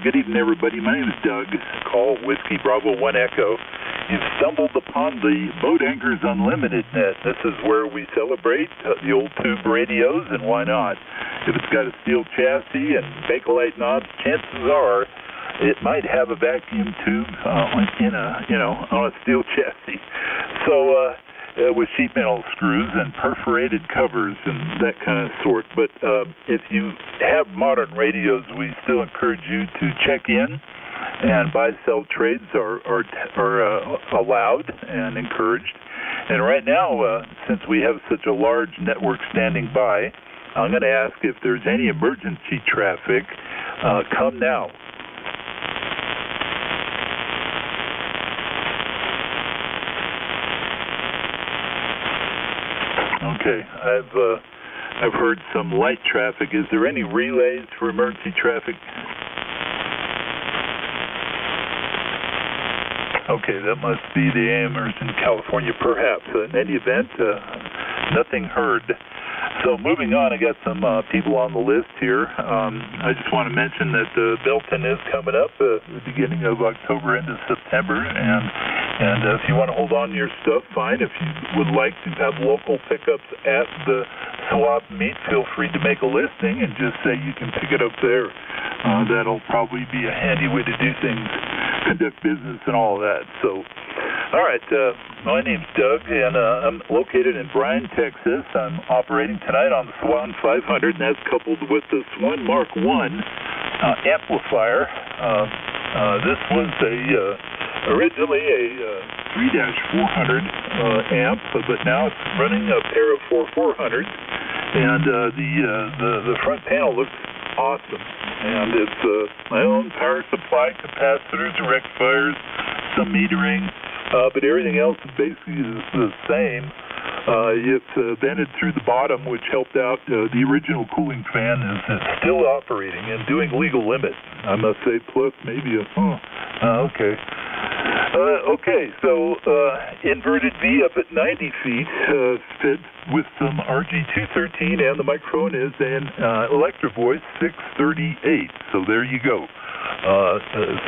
Good evening, everybody. My name is Doug. Call Whiskey Bravo 1 Echo. You've stumbled upon the Boat Anchors Unlimited net. This is where we celebrate the old tube radios, and why not? If it's got a steel chassis and Bakelite knobs, chances are it might have a vacuum tube on a steel chassis. So with sheet metal screws and perforated covers and that kind of sort. But if you have modern radios, we still encourage you to check in, and buy-sell trades are allowed and encouraged. And right now, since we have such a large network standing by, I'm going to ask if there's any emergency traffic. Come now. Okay, I've heard some light traffic. Is there any relays for emergency traffic? Okay, that must be the AMers in California, perhaps. In any event, nothing heard. So moving on, I got some people on the list here. I just want to mention that Belton is coming up the beginning of October into September, and if you want to hold on to your stuff, fine. If you would like to have local pickups at the swap meet, feel free to make a listing and just say you can pick it up there. That'll probably be a handy way to do things, conduct business and all of that. So, all right, my name's Doug, and I'm located in Bryan, Texas. I'm operating tonight on the Swan 500, and that's coupled with the Swan Mark I amplifier. This was originally a 3-400 amp, but now it's running a pair of 4-400s, and the front panel looks awesome. And it's my own power supply, capacitors, rectifiers, some metering, but everything else is basically the same. It's vented through the bottom, which helped out. The original cooling fan is still operating and doing legal limit, I must say, plus maybe okay. Okay, so inverted V up at 90 feet, fed with some RG213, and the microphone is an Electro Voice 638. So there you go.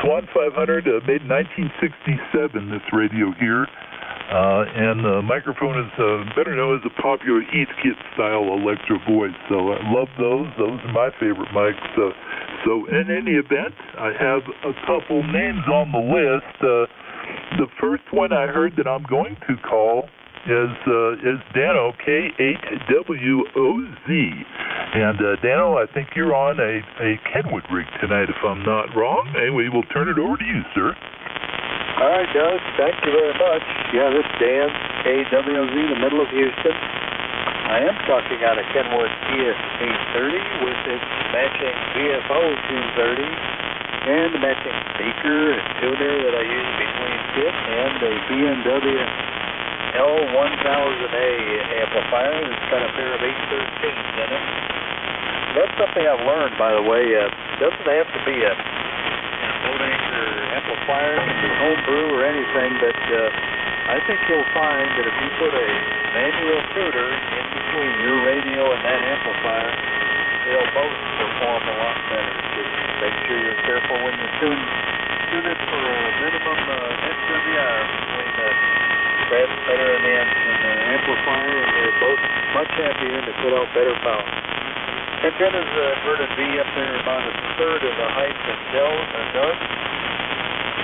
Swan 500, made in 1967, this radio here. And the microphone is better known as a popular Heathkit style Electro Voice. So I love those. Those are my favorite mics. So in any event, I have a couple names on the list. The first one I heard that I'm going to call is Dano, K8WOZ. And Dano, I think you're on a Kenwood rig tonight, if I'm not wrong. Anyway, we'll turn it over to you, sir. All right, Doug, thank you very much. Yeah, this is Dan, KWOZ, the middle of Houston. I am talking out of Kenwood PS830 with its matching VFO 230 and the matching speaker and tuner that I use between kit and a BMW L1000A amplifier that's got a pair of 813s in it. That's something I've learned, by the way. It doesn't have to be a Boat Anchor amplifier, homebrew or anything, but I think you'll find that if you put a manual tuner in between your radio and that amplifier, they'll both perform a lot better. Just make sure you're careful when you tune it for a minimum SWR between the transmitter and the amplifier, and they're both much happier and they put out better power. Antenna's inverted V up there about a third of the height that Doug.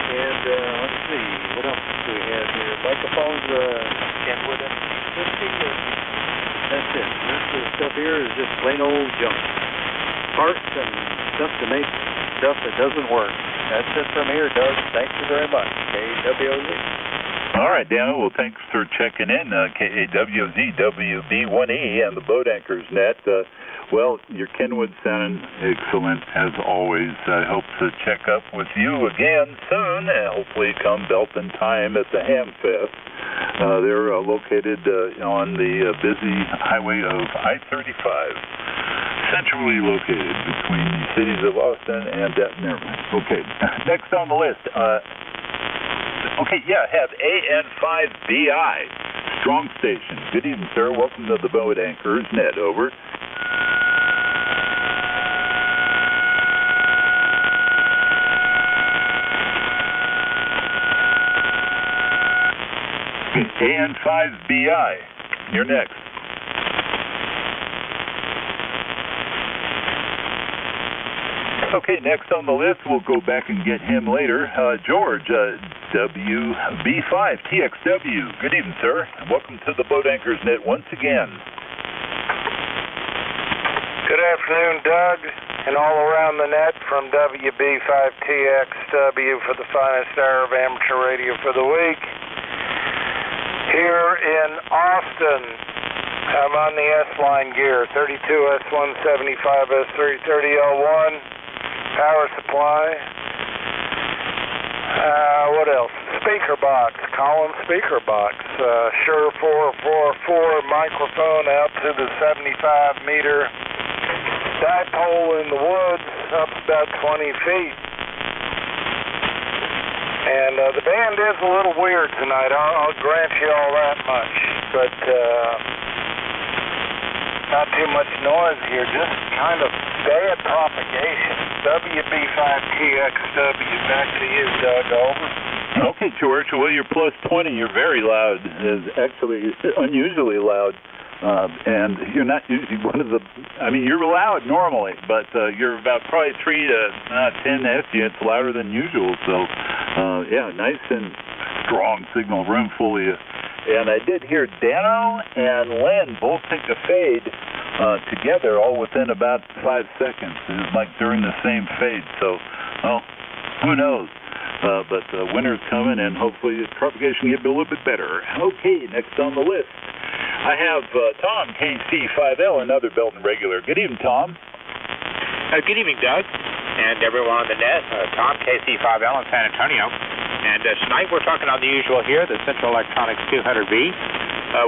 And let's see, what else do we have here? Microphones, Kenwood MT50. That's it. The rest of the stuff here is just plain old junk. Parts and stuff to make stuff that doesn't work. That's it from here, Doug. Thank you very much. KWOZ. All right, Dan. Well, thanks for checking in. KAWZ WB1E and the Boat Anchors net. Well, your Kenwood sounding excellent as always. I hope to check up with you again soon, and hopefully come Belton time at the Ham Fest. They're located on the busy highway of I-35, centrally located between the cities of Austin and Denton. Okay, next on the list. Have AN5BI, Strong Station. Good evening, sir. Welcome to the Boat Anchors net. Over. AN5BI. You're next. Okay, next on the list, we'll go back and get him later. George, WB5, TXW. Good evening, sir. And welcome to the Boat Anchors Net once again. Good afternoon, Doug, and all around the net from WB5TXW for the finest hour of amateur radio for the week. Here in Austin, I'm on the S-line gear, 32S175S330L1, power supply. What else? Speaker box, column speaker box. Shure 444 microphone out to the 75-meter dipole in the woods, up about 20 feet. And the band is a little weird tonight, I'll grant you all that much. But not too much noise here, just kind of bad propagation. WB5TXW, back to you, Doug. Over. Okay, George. Well, you're plus 20. You're very loud. Is actually unusually loud. And you're not usually one of the, I mean, you're loud normally, but you're about probably 3 to 10 units louder than usual. So, yeah, nice and strong signal, room full of you. And I did hear Dano and Len both take a fade together all within about 5 seconds. It was like during the same fade. So, well, who knows? But winter's coming, and hopefully the propagation will get a little bit better. Okay, next on the list, I have Tom, KC5L, another Belton regular. Good evening, Tom. Good evening, Doug, and everyone on the net. Tom, KC5L in San Antonio. And tonight we're talking on the usual here, the Central Electronics 200V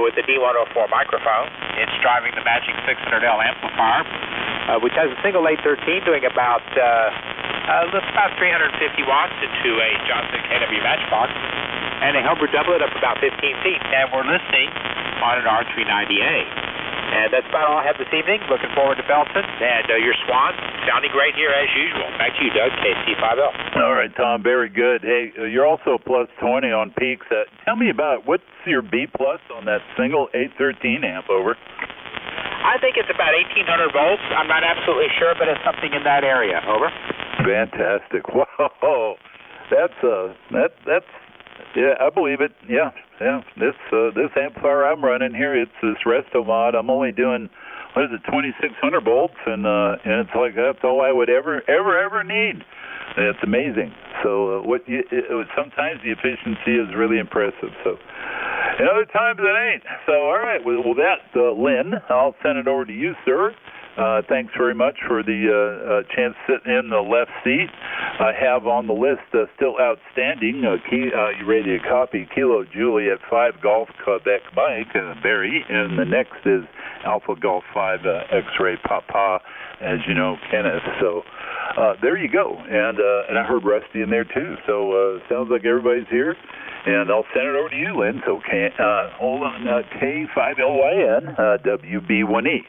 with the D104 microphone. It's driving the Magic 600L amplifier, which has a single 813 doing about 350 watts into a Johnson KW Matchbox, and a homebrew doublet up about 15 feet. And we're listening on an R390A. And that's about all I have this evening. Looking forward to Belton and your Swan sounding great here as usual. Back to you, Doug, KC5L. All right, Tom, very good. Hey, you're also plus 20 on peaks. Tell me about what's your B plus on that single 813 amp, over? I think it's about 1,800 volts. I'm not absolutely sure, but it's something in that area. Over. Fantastic. Whoa. That's yeah, I believe it. Yeah. This amplifier I'm running here, it's this Resto mod. I'm only doing 2,600 volts, and it's like that's all I would ever need. It's amazing. So sometimes the efficiency is really impressive. So, and other times it ain't. So all right, well that Lynn, I'll send it over to you, sir. Thanks very much for the chance sitting in the left seat. I have on the list still outstanding, you ready to copy, Kilo Juliet 5 Golf Quebec Mike, Barry, and the next is Alpha Golf 5 X-Ray Papa, as you know, Kenneth. So there you go. And I heard Rusty in there too. So sounds like everybody's here. And I'll send it over to you, Lynn. So hold on, K5LYN, WB1E.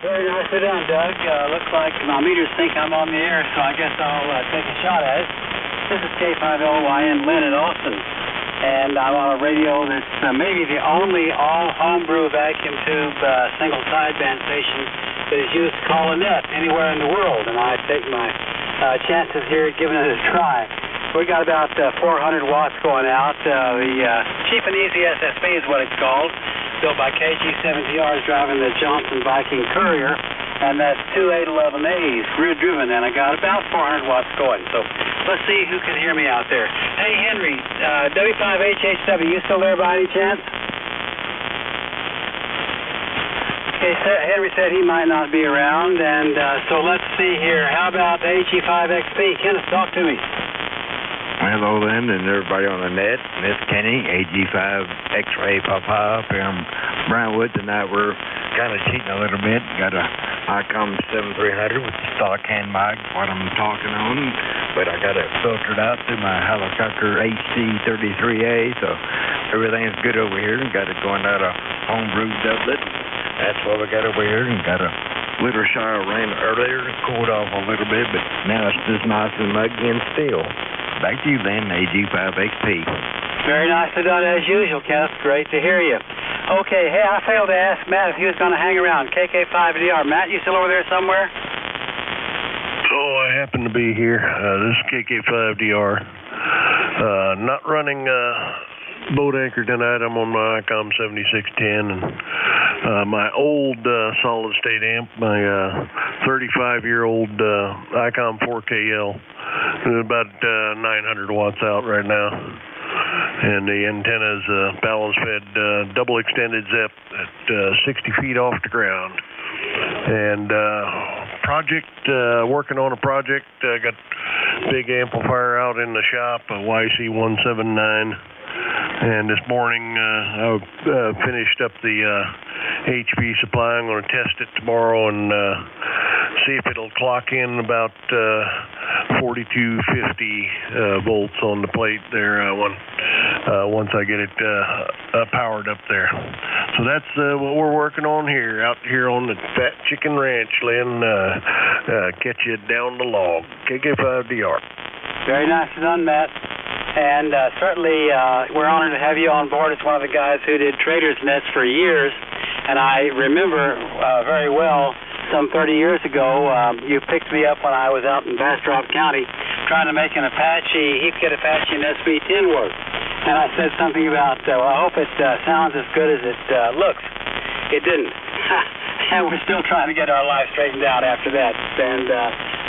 Very nicely done, Doug. Looks like my meters think I'm on the air, so I guess I'll take a shot at it. This is K5LYN Lynn in Austin, and I'm on a radio that's maybe the only all-homebrew vacuum tube single sideband station that is used to call a net anywhere in the world, and I take my chances here at giving it a try. We got about 400 watts going out. The cheap and easy SSB is what it's called. Built by KG70R, is driving the Johnson Viking Courier, and that's 2 811As, rear driven, and I got about 400 watts going. So let's see who can hear me out there. Hey, Henry, W5HHW, you still there by any chance? Okay, Henry said he might not be around, and so let's see here. How about AG5XP? Kenneth, talk to me. Hello, Lynn, and everybody on the net. Miss Kenny, AG5 X-Ray Papa up here in Brownwood. Tonight we're kind of cheating a little bit. Got a ICOM 7300 with the stock hand mic, what I'm talking on, but I got it filtered out through my helicopter HC33A, so everything's good over here. Got it going out of homebrew doublet. That's what we got over here, and got a little shower of rain earlier. It cooled off a little bit, but now it's just nice and muggy and still. Back to you, Lynn, AG5XP. Very nicely done as usual, Kenneth. Great to hear you. Okay, hey, I failed to ask Matt if he was going to hang around. KK5DR. Matt, you still over there somewhere? Oh, I happen to be here. This is KK5DR. Not running boat anchor tonight. I'm on my ICOM 7610 and my old solid state amp, my 35-year-old ICOM 4KL, about 900 watts out right now. And the antenna is a balance-fed double extended ZEP at 60 feet off the ground. And working on a project. Got big amplifier out in the shop, a YC179. And this morning I finished up the HP supply. I'm going to test it tomorrow and see if it'll clock in about 4250 volts on the plate there once I get it powered up there. So that's what we're working on here, out here on the Fat Chicken Ranch, Lynn. Catch you down the log. KK5DR. Very nicely done, Matt. And certainly we're honored to have you on board as one of the guys who did Trader's Nets for years. And I remember very well, some 30 years ago, you picked me up when I was out in Bastrop County trying to make an Apache, Heathkit Apache and SB10 work. And I said something about, well, I hope it sounds as good as it looks. It didn't. And we're still trying to get our life straightened out after that and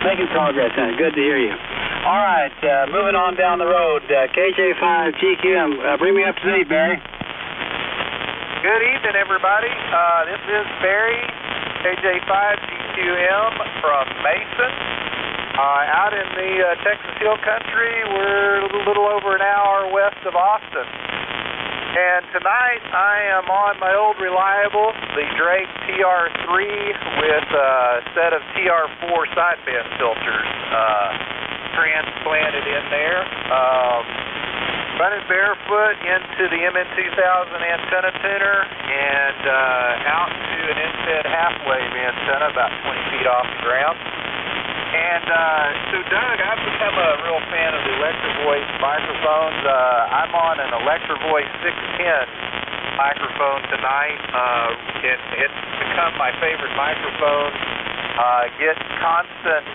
making progress in it. Good to hear you. All right, moving on down the road, KJ5GQM, bring me up to date, Barry. Good evening, everybody. This is Barry, KJ5GQM from Mason. Out in the Texas Hill Country, we're a little over an hour west of Austin. And tonight I am on my old reliable, the Drake TR3 with a set of TR4 sideband filters transplanted in there. Running barefoot into the MN2000 antenna tuner and out to an inset half-wave antenna about 20 feet off the ground. And so, Doug, I've become a real fan of the Electro Voice microphones. I'm on an Electro Voice 610 microphone tonight. It's become my favorite microphone. Get constant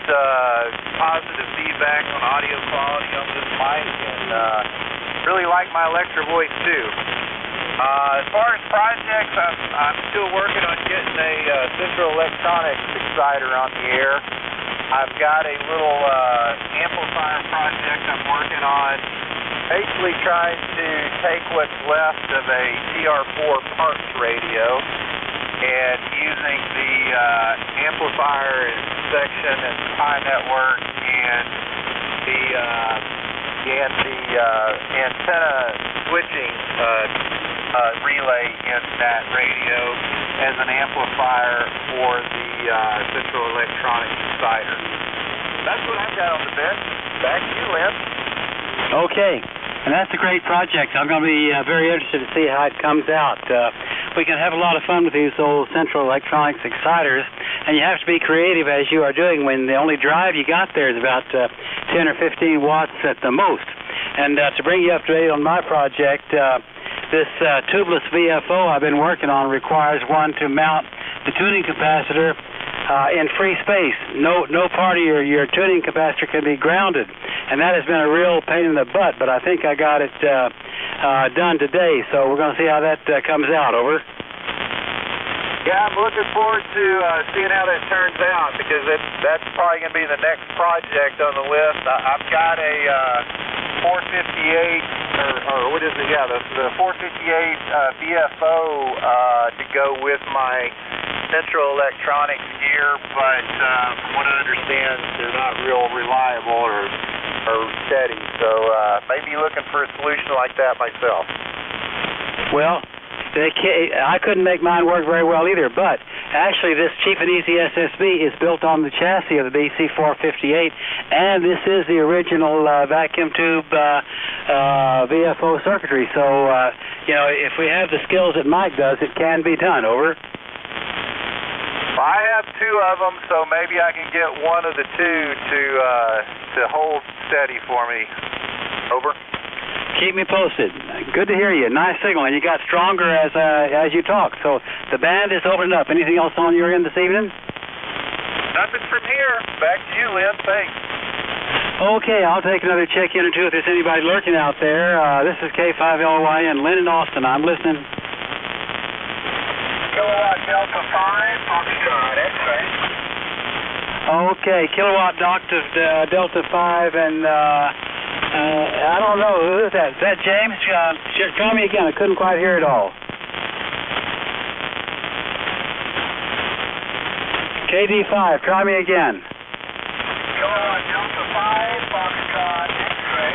positive feedback on audio quality on this mic, and really like my Electro Voice too. As far as projects, I'm still working on getting a Central Electronics exciter on the air. I've got a little amplifier project I'm working on, basically trying to take what's left of a TR4 parts radio and using the amplifier section and Pi network and the antenna switching relay in that radio as an amplifier for the Central Electronics exciter. That's what I've got on the bench. Back to you, Lynn. Okay, and that's a great project. I'm going to be very interested to see how it comes out. We can have a lot of fun with these old Central Electronics exciters, and you have to be creative as you are doing when the only drive you got there is about 10 or 15 watts at the most. And to bring you up to date on my project, this tubeless VFO I've been working on requires one to mount the tuning capacitor in free space. No part of your tuning capacitor can be grounded, and that has been a real pain in the butt, but I think I got it done today, so we're going to see how that comes out. Over. Yeah, I'm looking forward to seeing how that turns out, because that's probably going to be the next project on the list. I've got a 458, or what is it? Yeah, the 458 VFO to go with my Central Electronics gear, but from what I understand, they're not real reliable or steady. So maybe looking for a solution like that myself. Well, I couldn't make mine work very well either, but actually this cheap and easy SSB is built on the chassis of the BC458, and this is the original vacuum tube VFO circuitry. So, if we have the skills that Mike does, it can be done. Over. I have two of them, so maybe I can get one of the two to hold steady for me. Over. Keep me posted. Good to hear you. Nice signal, and you got stronger as you talk. So the band is opening up. Anything else on your end this evening? Nothing from here. Back to you, Lynn. Thanks. Okay, I'll take another check-in or two if there's anybody lurking out there. This is K5LYN, Lynn in Austin. I'm listening. Kilowatt Delta 5, Foxtrot, X-ray. Okay, Kilowatt Delta 5, and I don't know, who is that? Is that James? Try me again, I couldn't quite hear it all. KD5, try me again. Kilowatt Delta 5, Foxtrot, X-ray.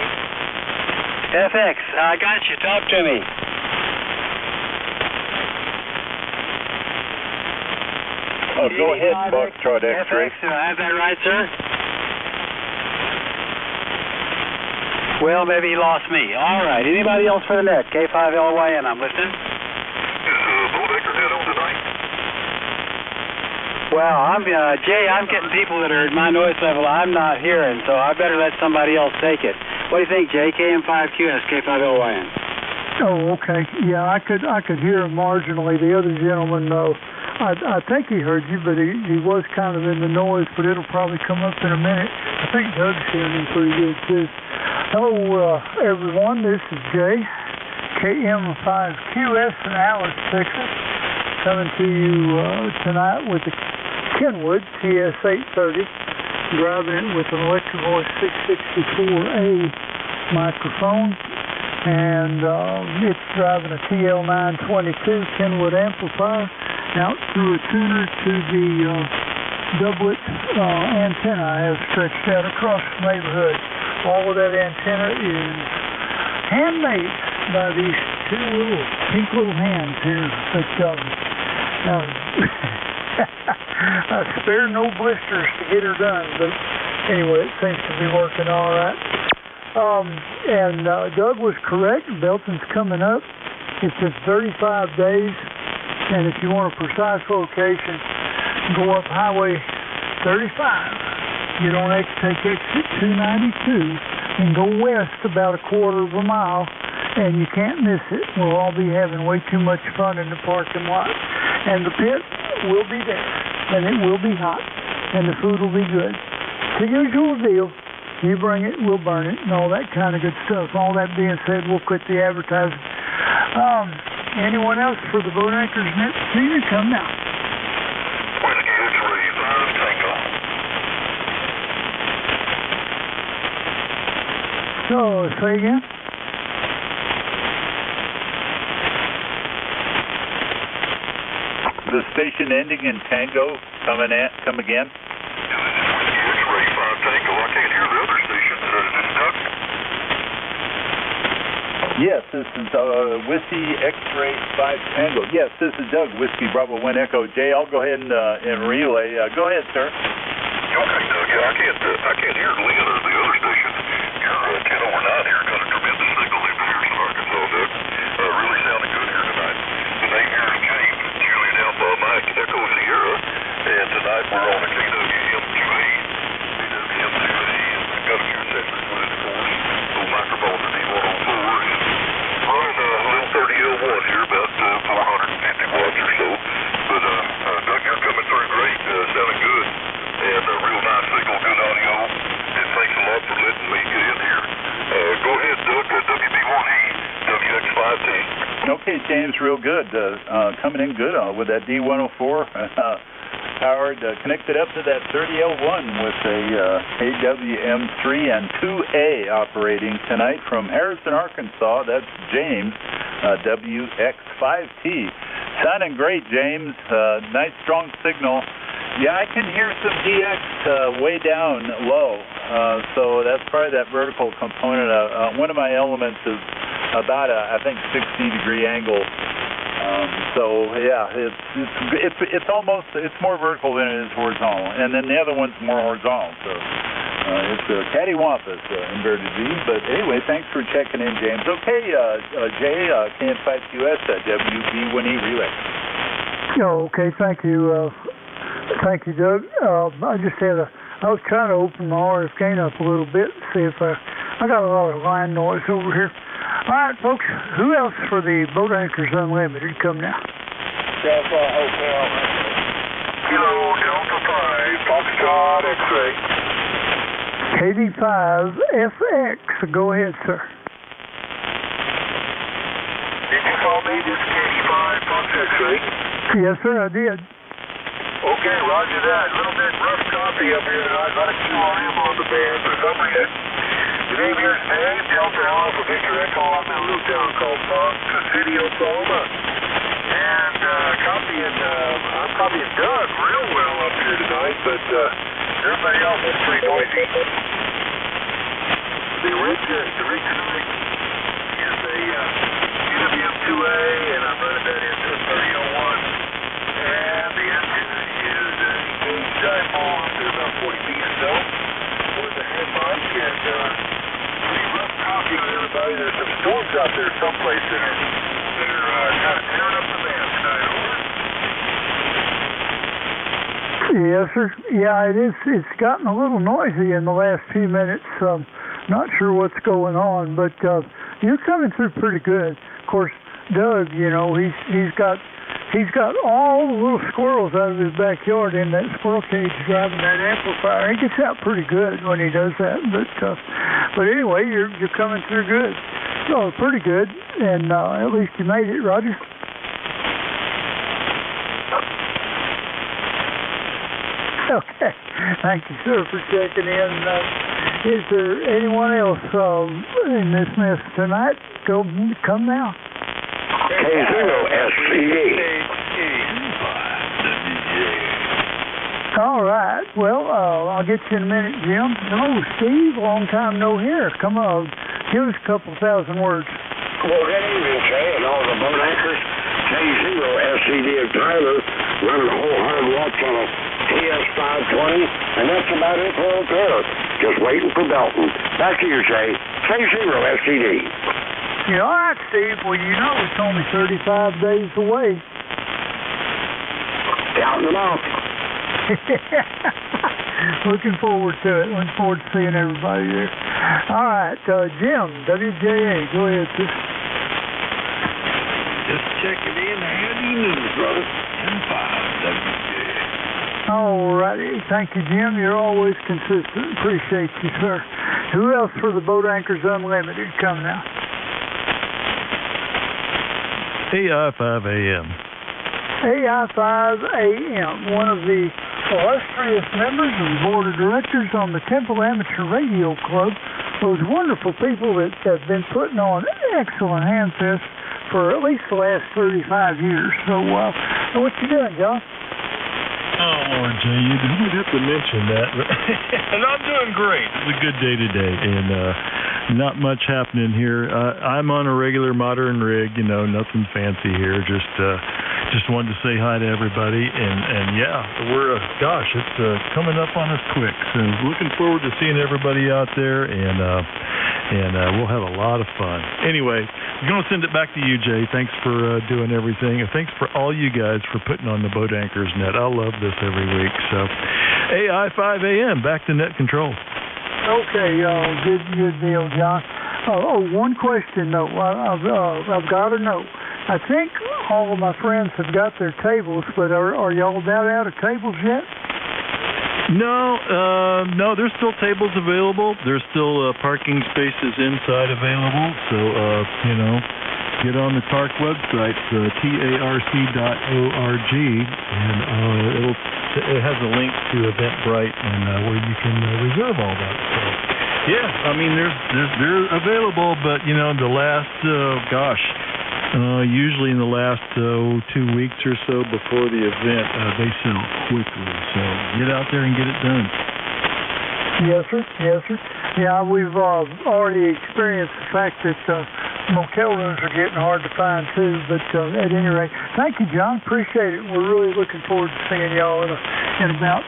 FX, I got you, talk to me. Oh, go ahead, Foxtrot X-ray. FX, do I have that right, sir? Well, maybe he lost me. All right, anybody else for the net? K5LYN, I'm listening. Is Bodecker net on tonight? Well, Jay, I'm getting people that are at my noise level I'm not hearing, so I better let somebody else take it. What do you think, Jay? KM5QS, K5LYN. Oh, okay. Yeah, I could hear him marginally. The other gentleman, I think he heard you, but he was kind of in the noise, but it'll probably come up in a minute. I think Doug's hearing him pretty good, too. Hello, everyone. This is Jay, KM5QS in Alice, Texas, coming to you tonight with the Kenwood TS830, driving it with an Electrovoice 664A microphone, and it's driving a TL922 Kenwood amplifier out through a tuner to the doublet antenna I have stretched out across the neighborhood. All of that antenna is handmade by these two pink little hands here. But I spared no blisters to get her done. But anyway, it seems to be working all right. And Doug was correct. Belton's coming up. It's in 35 days. And if you want a precise location, go up Highway 35. Get on take exit 292 and go west about a quarter of a mile, and you can't miss it. We'll all be having way too much fun in the parking lot. And the pit will be there, and it will be hot, and the food will be good. It's the usual deal. You bring it, we'll burn it, and all that kind of good stuff. All that being said, we'll quit the advertising. Anyone else for the Boat Anchors Net Senior? Come now. Whiskey X-ray 5 Tango. So, say again? The station ending in Tango, come again? Whiskey X-ray 5 Tango. I can't hear the other station. Is this Doug? Yes, this is Whiskey X-ray 5 Tango. Yes, this is Doug, Whiskey Bravo 1 Echo. Jay, I'll go ahead and relay. Go ahead, sir. Okay, Doug. Yeah, I can't hear Lynn or the other stations. Your 10 over 9 here got a tremendous signal in Pearson, Arkansas, Doug. Really sounding good here tonight. The name here is James, Julian Alpha, Mike, Echo Sierra, and tonight we're on a KWM2A, and got a few sessions with it, of course. Little microphones are D104, running a little 30L1 here, about 450 watts or so. But Doug, you're coming through great, sounding good, and a real nice signal, good audio. And thanks a lot for letting me get in here. Go ahead, Doug, WB1E, WX5T. Okay, James, real good. Coming in good with that D104 powered, connected up to that 30L1 with a AWM3 and 2A operating tonight from Harrison, Arkansas. That's James, WX5T. Sounding great, James. Nice strong signal. Yeah, I can hear some DX way down low, so that's probably that vertical component. One of my elements is about I think 60-degree angle. So yeah, it's more vertical than it is horizontal, and then the other one's more horizontal. So it's a cattywampus inverted V. But anyway, thanks for checking in, James. Okay, Jay, KM5QS, WB1E relay. Oh, okay, thank you. Thank you, Doug. I was trying to open my RF gain up a little bit, see if I got a lot of line noise over here. All right, folks, who else for the Boat Anchors Unlimited? Come now. Delta Hotel. Kilo Delta 5, Foxtrot X-ray. KD5FX. Go ahead, sir. Did you call me? This KD5 Fox X-ray? Yes, sir, I did. Okay, roger that. A little bit rough copy up here tonight. Not a QRM on the band for some reason. The name here is Dave, Delta Alpha Victor Echo. I'm in a little town called Ponca City, Oklahoma. And I'm copying Doug real well up here tonight, but everybody else is pretty noisy. The rig tonight is a UWM-2A, and I'm running that into a 3001. And the engine is an AUG dipole up to about 40 feet or so. With the head mic and pretty rough copy on everybody. There's some storms out there someplace that are kind of tearing up the band tonight. Over. Yes, sir. Yeah, it is. It's gotten a little noisy in the last few minutes. Not sure what's going on, but you're coming through pretty good. Of course, Doug, you know, he's got all the little squirrels out of his backyard in that squirrel cage driving that amplifier. He gets out pretty good when he does that. But anyway, you're coming through good. So pretty good, and at least you made it, Roger. Okay. Thank you, sir, for checking in. Is there anyone else in this mess tonight? Come now. K0SCD. All right. Well, I'll get you in a minute, Jim. Hello, Steve. Long time no hear. Come on. Give us a couple thousand words. Well, good evening, Jay, and all the boat anchors. K0SCD of Tyler, running a whole 100 watts on a TS520, and that's about it for repair. Just waiting for Belton. Back to you, Jay. K0SCD. Yeah, all right, Steve. Well, you know it's only 35 days away. Counting them off. Looking forward to it. Looking forward to seeing everybody there. All right, Jim, WJA, go ahead, sir. Just checking in. Handy news, brother. 10-5 WJA. All righty. Thank you, Jim. You're always consistent. Appreciate you, sir. Who else for the Boat Anchors Unlimited? Come now. AI5AM. AI5AM, one of the illustrious members of the Board of Directors on the Temple Amateur Radio Club. Those wonderful people that have been putting on excellent handfests for at least the last 35 years. So, what you doing, John? Oh, Lord, Jay, you didn't have to mention that. But and I'm doing great. It's a good day today, and not much happening here. I'm on a regular modern rig, you know, nothing fancy here. Just wanted to say hi to everybody, and yeah, we're it's coming up on us quick. So looking forward to seeing everybody out there, and we'll have a lot of fun. Anyway, I'm going to send it back to you, Jay. Thanks for doing everything, and thanks for all you guys for putting on the Boat Anchors Net. I love this every week. So, AI5AM, back to net control. Okay, good deal, John. One question though. I've got to know. I think all of my friends have got their tables, but are y'all about out of tables yet? No, there's still tables available. There's still parking spaces inside available. So, get on the TARC website, tarc.org, and it has a link to Eventbrite and where you can reserve all that. So, yeah, I mean, they're available, but the last usually in the last 2 weeks or so before the event, they sell quickly. So get out there and get it done. Yes, sir. Yeah, we've already experienced the fact that motel rooms are getting hard to find too. But at any rate, thank you, John. Appreciate it. We're really looking forward to seeing y'all in about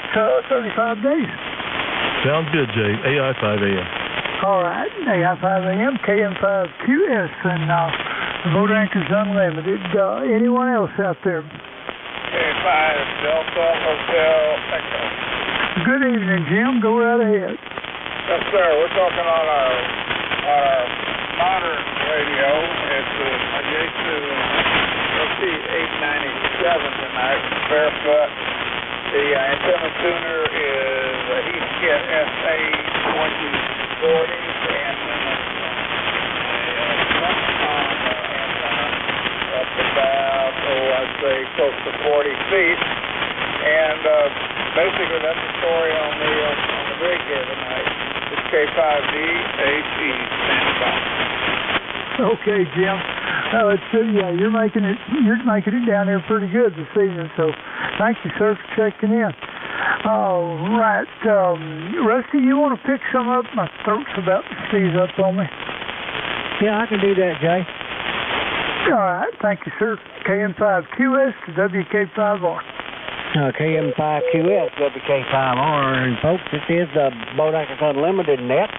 35 days. Sounds good, Jay. AI5AM. All right, AI5AM, KM5QS, and the Boat Anchors Unlimited. Anyone else out there? K5 Delta Hotel Echo. Good evening, Jim. Go right ahead. Yes, sir. We're talking on our modern radio, schooner is a Heathkit SA 2040, and then up about, I'd say close to 40 feet. And basically that's the story on the rig here tonight. It's K5D HE, standing by. Okay, Jim. Yeah, you're making it down there pretty good this evening. So, thank you, sir, for checking in. All right, Rusty, you want to pick some up? My throat's about to seize up on me. Yeah, I can do that, Jay. All right, thank you, sir. KM5QS to WK5R. KM5QS, WK5R, and folks, this is the Boat Anchors Unlimited net.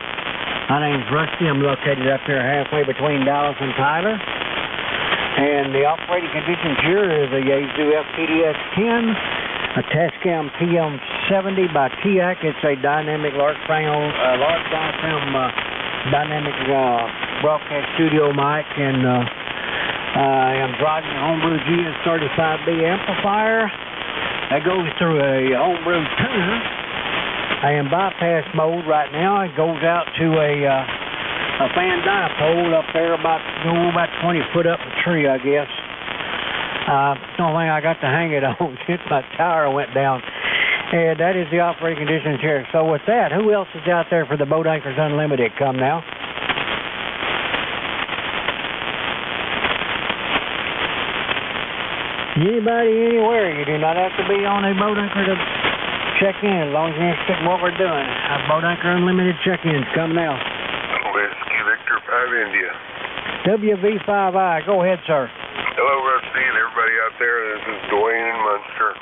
My name's Rusty. I'm located up here halfway between Dallas and Tyler. And the operating conditions here is a Yaesu FTDS-10, a Tascam PM70 by TIAC. It's a dynamic large diaphragm dynamic broadcast studio mic, and I am driving a homebrew GS35B amplifier. That goes through a homebrew tuner. I am bypass mode right now. It goes out to a fan dipole up there about 20 foot up the tree, I guess. The only thing I got to hang it on since my tire went down. And that is the operating conditions here. So with that, who else is out there for the Boat Anchors Unlimited? Come now. Anybody, anywhere. You do not have to be on a boat anchor to check in, as long as you're interested in what we're doing. Boat Anchor Unlimited check-ins. Come now. Whiskey Victor 5 India. WV5I. Go ahead, sir. Hello, Rusty, and everybody out there. This is Dwayne in Munster.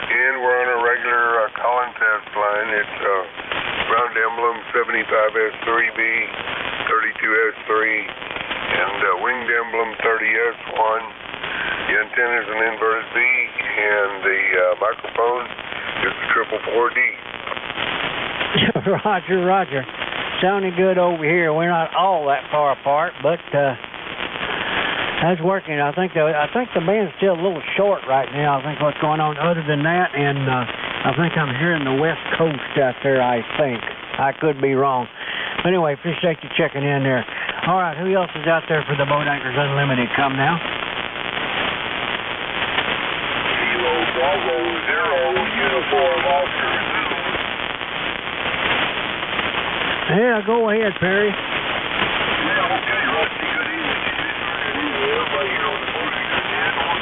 And we're on a regular calling test line. It's round emblem 75S3B, 32S3, and winged emblem 30S1. The antenna is an inverted V, and the microphone is the 444D. Roger. Sounding good over here. We're not all that far apart, but that's working. I think the band's still a little short right now. I think what's going on. Other than that, and I think I'm hearing the West Coast out there. I think I could be wrong. But anyway, appreciate you checking in there. All right, who else is out there for the Boat Anchors Unlimited? Come now. Bravo 0 uniform Oscar. Yeah, go ahead, Perry. Yeah, okay, Rusty, good evening. Everybody here on the boat anchor net on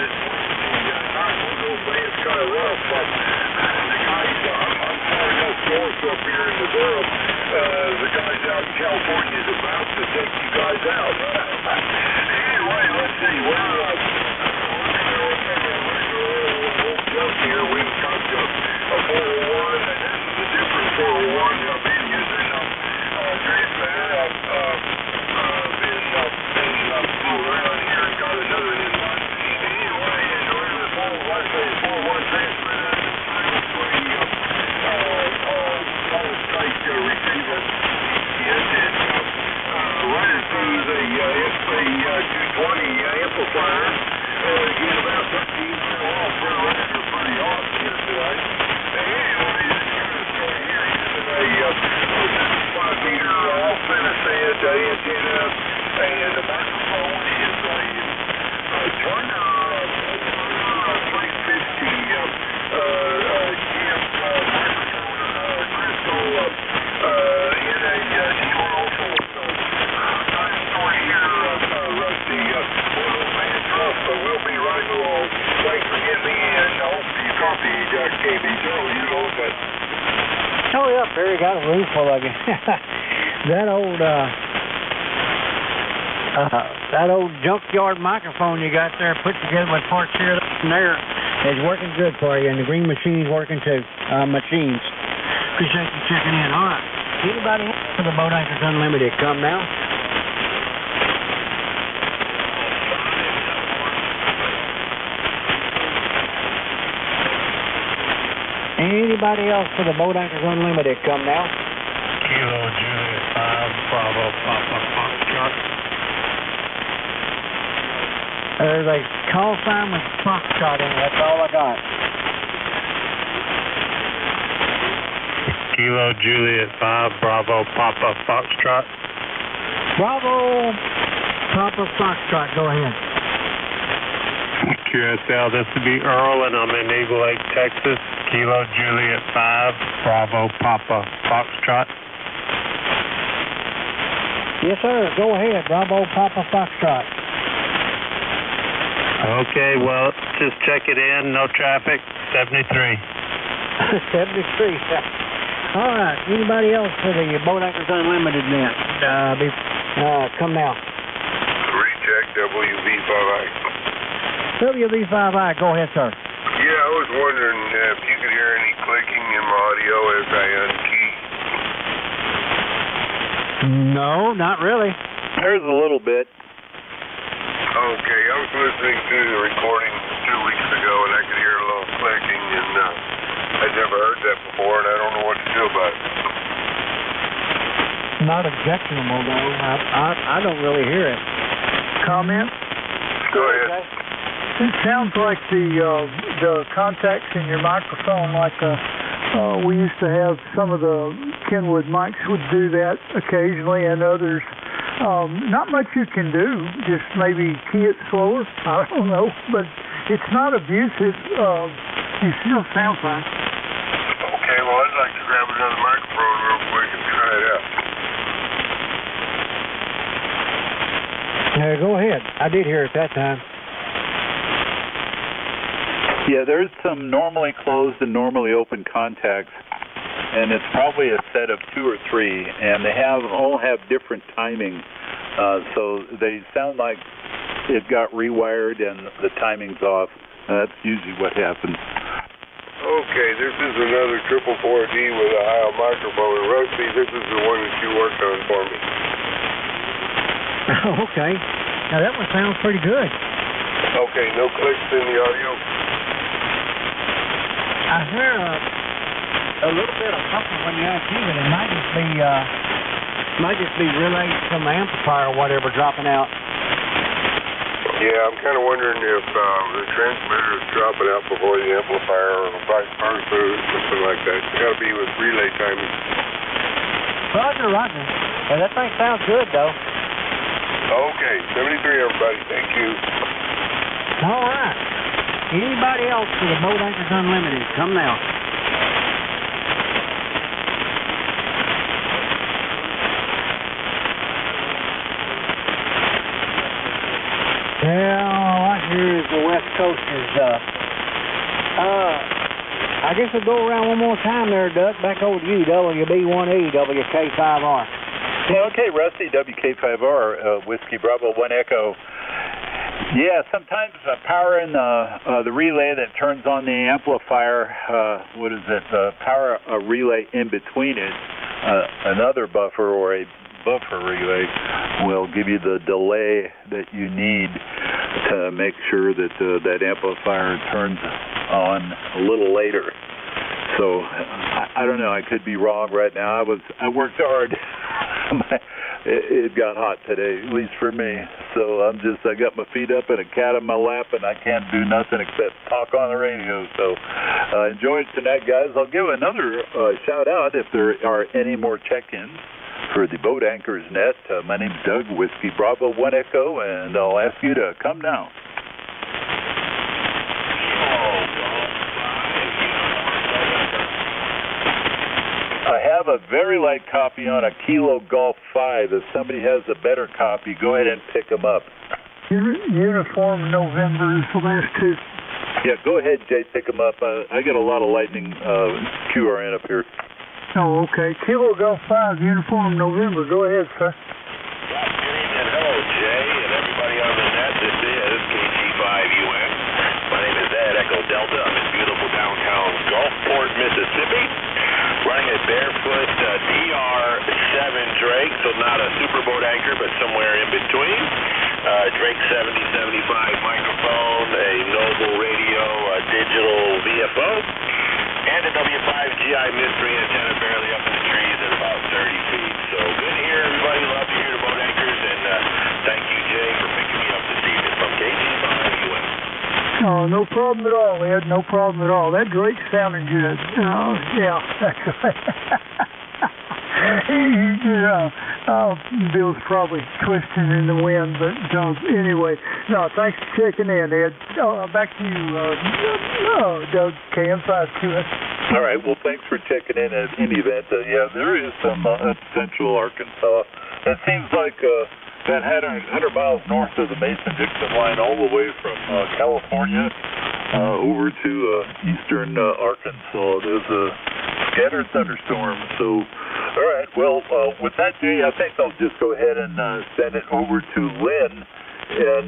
this Wednesday night. We'll go play. It's kind of rough, but the guys, I'm sorry, no source up here in the world. The guys out in California is about to take you guys out. Anyway, let's see. Here we've got a 401, and this is a different 401. I've been using transmitter. I've been around here and got another in mind. Anyway, in order to 401 transmitter, solid state receiver, and running through the SP220 amplifier. Get about 13 off running her pretty awesome here today. Anyway, this kind of story here using a 75-meter all-center set antenna, and the microphone is a Turner 350 GIMP microphone crystal in a D104. So, kind of story here, Rusty. But we'll be right along. Thanks for getting me in. I hope you copied KBJ. You know that. Oh, yeah, Perry got a room full of you. That old junkyard microphone you got there put together with parts here and there is working good for you, and the green machine's working too. Machines. Appreciate you checking in. All right. Anybody else for the Boat Anchors Unlimited? Come now. Anybody else for the Boat Anchors Unlimited? Come now. Kilo Juliet 5 Bravo Papa Foxtrot. There's a call sign with Foxtrot in it. That's all I got. Kilo Juliet 5, Bravo Papa Foxtrot. Bravo, Papa Foxtrot, go ahead. QSL, this would be Earl, and I'm in Eagle Lake, Texas. Kilo Juliet 5, Bravo Papa Foxtrot. Yes, sir. Go ahead, Bravo, Papa Foxtrot. Okay, well, just check it in. No traffic. 73. 73. All right. Anybody else for the Boat Anchors Unlimited net? Come now. Recheck WV5I. WV5I, go ahead, sir. Yeah, I was wondering if you could hear any clicking in my audio as I unkey. No, not really. There's a little bit. Okay, I was listening to the recording 2 weeks ago, and I could hear a little clicking, and I'd never heard that before, and I don't know what to do about it. Not objectionable, though. I don't really hear it. Comment? Go ahead. It sounds like the contacts in your microphone, like we used to have some of the Kenwood mics would do that occasionally, and others. Not much you can do, just maybe key it slower. I don't know, but it's not abusive. You still sound fine. Okay, well, I'd like to grab another microphone real quick and try it out. Go ahead. I did hear it that time. Yeah, there's some normally closed and normally open contacts, and it's probably a set of 2 or 3, and they all have different timing, so they sound like it got rewired and the timing's off. That's usually what happens. Okay, this is another 444D with a Ohio microphone. Rusty, this is the one that you worked on for me. Okay. Now that one sounds pretty good. Okay, no clicks in the audio? I hear a little bit of something when you unkey it. It might just be relayed from the amplifier or whatever dropping out. Yeah, I'm kind of wondering if the transmitter is dropping out before the amplifier or vice versa or something like that. It's got to be with relay timing. Roger, roger. Yeah, that thing sounds good, though. Okay, 73, everybody. Thank you. All right. Anybody else for the Boat Anchors Unlimited? Come now. Well, all I hear is the West Coasters. I guess we'll go around one more time there, Duck. Back over to you, WB1E, WK5R. Yeah, okay, Rusty, WK5R, Whiskey Bravo 1 Echo. Yeah, sometimes powering the relay that turns on the amplifier, power a relay in between it, another buffer or a buffer relay will give you the delay that you need to make sure that that amplifier turns on a little later. So I don't know. I could be wrong right now. I worked hard. It got hot today, at least for me. So I got my feet up and a cat on my lap, and I can't do nothing except talk on the radio. So enjoy it tonight, guys. I'll give another shout out if there are any more check-ins for the Boat Anchors Net. My name's Doug, Whiskey Bravo 1 Echo, and I'll ask you to come now. I have a very light copy on a Kilo Golf 5. If somebody has a better copy, go ahead and pick them up. Uniform November is the last 2. Yeah, go ahead, Jay, pick them up. I got a lot of lightning QRN up here. Oh, okay. Kilo Golf 5, Uniform November. Go ahead, sir. Good evening. Hello, Jay, and everybody on the net. This is KG5UN. My name is Ed Echo Delta. I'm in beautiful downtown Gulfport, Mississippi. Running a barefoot DR7 Drake, so not a super boat anchor, but somewhere in between. Drake 7075 microphone, a Noble radio, a digital VFO, and a W5GI mystery antenna barely up in the trees at about 30 feet. So good to hear, everybody. Love to hear the boat anchors, and thank you, Jay, for picking me up this evening from KG5UN. All No, no problem at all, Ed. No problem at all. That Drake sounded good. Yeah, that's right. Bill's probably twisting in the wind, but anyway, no, thanks for checking in, Ed. Back to you, Doug, KM52. All right, well, thanks for checking in. At any event, yeah, there is some central Arkansas. It seems like that 100 miles north of the Mason-Dixon line, all the way from California over to eastern Arkansas. There's a scattered thunderstorm. So, all right, well, with that, Jay, I think I'll just go ahead and send it over to Lynn and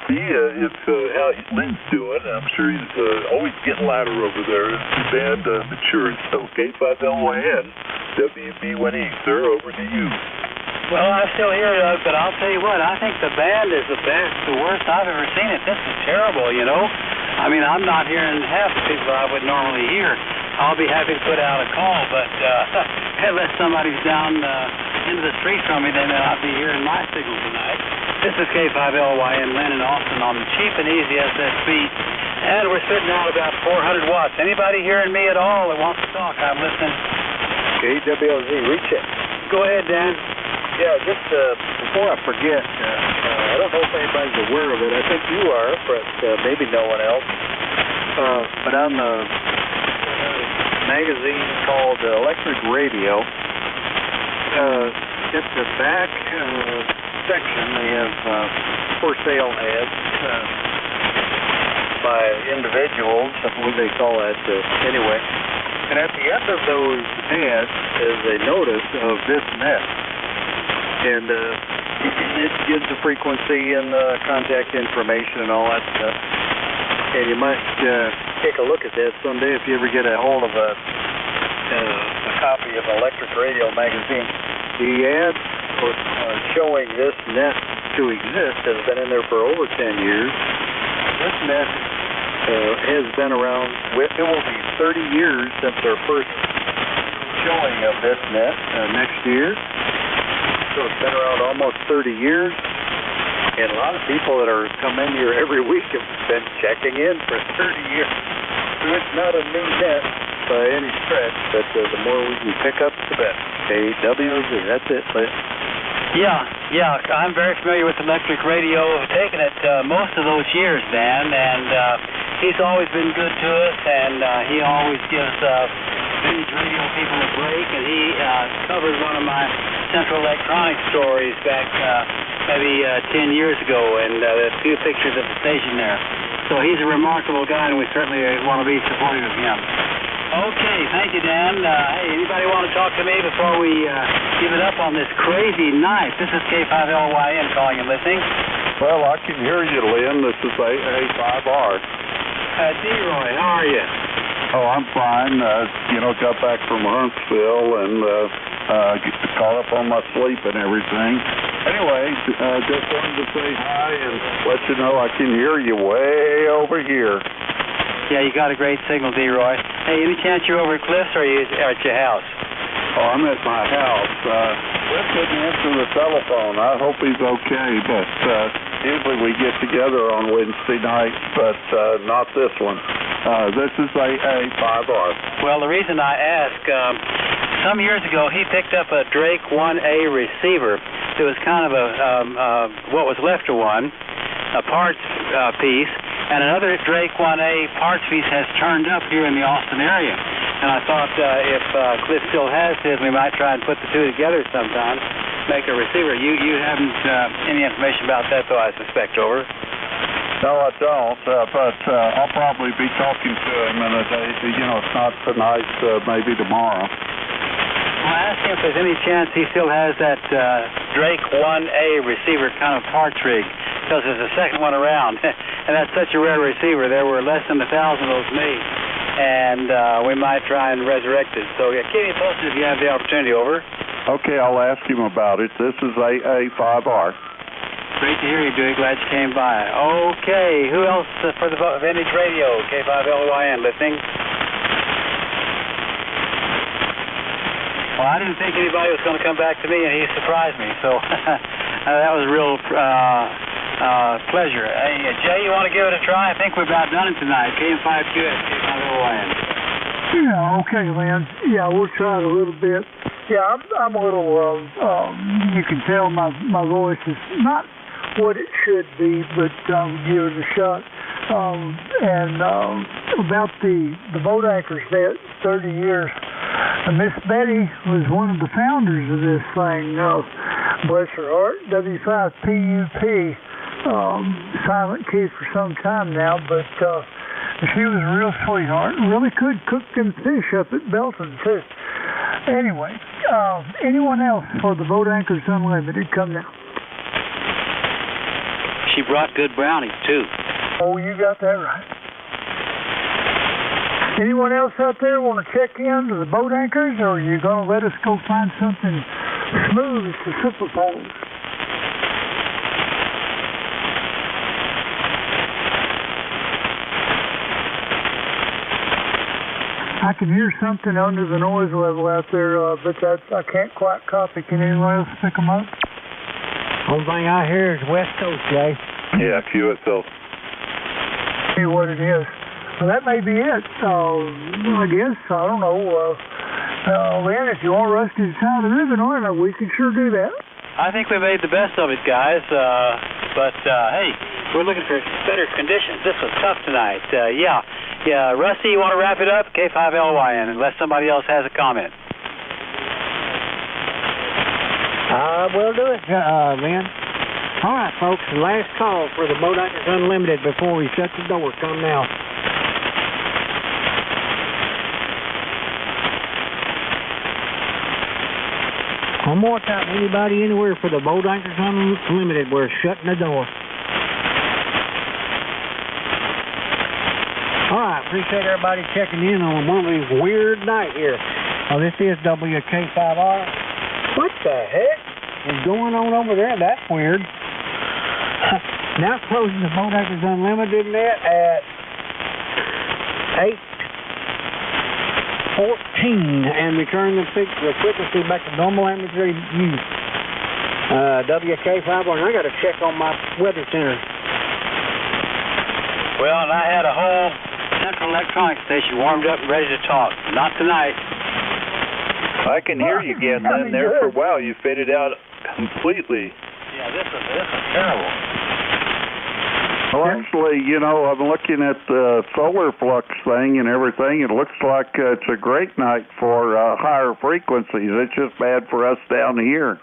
see if how Lynn's doing. I'm sure he's always getting louder over there as the band matures. So, K5LYN, WB1E, sir, over to you. Well, I'm still here, Doug, but I'll tell you what, I think the band is the worst I've ever seen it. This is terrible, you know. I mean, I'm not hearing half the people I would normally hear. I'll be happy to put out a call, but unless somebody's down into the street from me, they may not be hearing my signal tonight. This is K5LYN Lynn in Austin on the cheap and easy SSB, and we're sitting out about 400 watts. Anybody hearing me at all that wants to talk? I'm listening. KWLZ, recheck. Go ahead, Dan. Yeah, just before I forget, I don't know if anybody's aware of it. I think you are, but maybe no one else. But on the magazine called Electric Radio, at the back section, they have for sale ads by individuals, what they call that anyway. And at the end of those ads is a notice of this net. And it gives the frequency and contact information and all that stuff. And you might take a look at that someday if you ever get a hold of a copy of Electric Radio magazine. The ad showing this net to exist has been in there for over 10 years. This net has been around, it will be 30 years since our first showing of this net next year. So it's been around almost 30 years, and a lot of people that are come in here every week have been checking in for 30 years. So it's not a new net by any stretch, but the more we can pick up, the better. KWZ, that's it, Liz. Yeah, I'm very familiar with Electric Radio. I've taken it most of those years, Dan, and he's always been good to us, and he always gives vintage radio people a break, and he covered one of my Central Electronics stories back maybe 10 years ago, and a few pictures of the station there. So he's a remarkable guy, and we certainly want to be supportive of him. Okay, thank you, Dan. Hey, anybody want to talk to me before we give it up on this crazy night? This is K5LYN calling and listening. Well, I can hear you, Lynn. This is A5R. D-Roy, how are you? Oh, I'm fine. Got back from Huntsville and caught up on my sleep and everything. Anyway, just wanted to say hi and let you know I can hear you way over here. Yeah, you got a great signal, D-Roy. Hey, any chance you're over at Cliff's or are you at your house? Oh, I'm at my house. Cliff didn't answer the telephone. I hope he's okay, but usually we get together on Wednesday nights, but not this one. This is A5R. Well, the reason I ask, some years ago he picked up a Drake 1A receiver. It was kind of what was left of one, a parts piece, and another Drake 1A parts piece has turned up here in the Austin area. And I thought if Cliff still has his, we might try and put the two together sometime, make a receiver. You haven't any information about that, though, I suspect, over? No, I don't, but I'll probably be talking to him in a day. It's not tonight, maybe tomorrow. Well, ask him if there's any chance he still has that Drake 1A receiver kind of parts rig, because there's a second one around, and that's such a rare receiver. There were less than 1,000 of those made, and we might try and resurrect it. So keep me posted if you have the opportunity, over. Okay, I'll ask him about it. This is A5R. Great to hear you, Dewey. Glad you came by. Okay, who else for the Vintage Radio? K5LYN listening. Well, I didn't think anybody was going to come back to me, and he surprised me. So that was real Pleasure. Hey, Jay, you want to give it a try? I think we've about done it tonight. KM5QS, K5LYN. Yeah, okay, Lynn. Yeah, we'll try it a little bit. Yeah, I'm a little, you can tell my voice is not what it should be, but give it a shot. And about the boat anchors net, 30 years. Miss Betty was one of the founders of this thing. Bless her heart. W5PUP. Silent key for some time now, but she was a real sweetheart. Really could cook them fish up at Belton, too. Anyway, anyone else for the Boat Anchors Unlimited? Come now. She brought good brownies, too. Oh, you got that right. Anyone else out there want to check in to the Boat Anchors, or are you going to let us go find something smooth to superpose? I can hear something under the noise level out there, but I can't quite copy. Can anyone else pick them up? Only thing I hear is West Coast, Jay. Yeah, QSL. See what it is. Well, that may be it. I guess. I don't know. Lynn, if you want Rusty to tie the ribbon on it, we can sure do that. I think we made the best of it, guys. But hey, we're looking for better conditions. This was tough tonight. Yeah, Rusty, you want to wrap it up? K5LYN, unless somebody else has a comment. We'll do it, Lynn. All right, folks, the last call for the Boat Anchors Unlimited before we shut the door. Come now. One more time, anybody anywhere for the Boat Anchors Unlimited, we're shutting the door. All right, appreciate everybody checking in on one of these weird night here. Oh, this is WK5R. What the heck is going on over there? That's weird. Now closing the Boat Anchors Unlimited net at 8:14 and return the frequency back to normal amplitude use. WK5R, and I got to check on my weather center. Well, and I had a whole Central Electronics station warmed up and ready to talk. Not tonight. I can hear you again, Lynn. There for a while, you faded out completely. Yeah, this is terrible. Well, actually, you know, I'm looking at the solar flux thing and everything. It looks like it's a great night for higher frequencies. It's just bad for us down here.